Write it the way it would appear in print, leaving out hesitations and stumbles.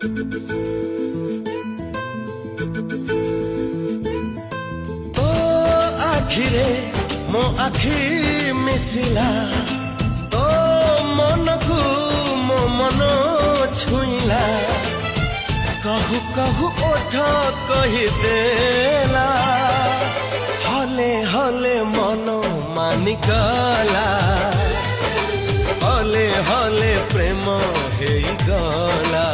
ओ आखिरे मो आखि मिसिला तो मन को मो मन छुईला कहू कहू ओठ कहिदेला हले हले मन मानिकला हले हले प्रेम हेई गला।